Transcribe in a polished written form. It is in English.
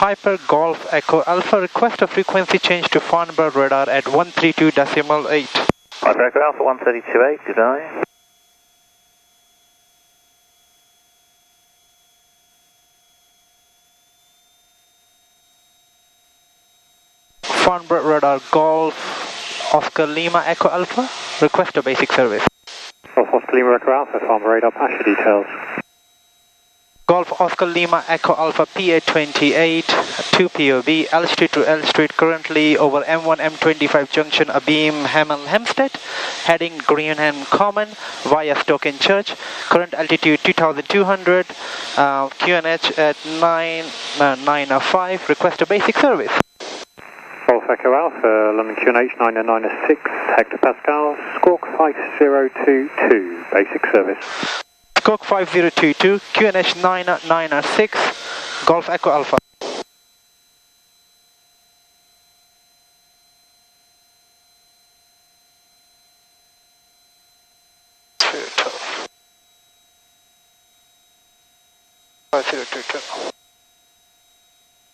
Piper Golf Echo Alpha, request a frequency change to Farnborough radar at 132.8. Piper Echo Alpha 132.8, good eye. Farnborough radar Golf Oscar Lima Echo Alpha, request a basic service. Golf Oscar Lima Echo Alpha, Farnborough radar, passenger details. Golf Oscar Lima Echo Alpha PA28, 2 POB, L Street to L Street, currently over M1 M25 junction, Abeam, Hemel Hempstead, heading Greenham Common via Stoke Church, current altitude 2200, QNH at 905, request a basic service. Golf Echo Alpha, London QNH 906 hectopascals, squawk 5022, basic service. Squawk 5022, QNH 996, Golf Echo Alpha. Too tough. 5022.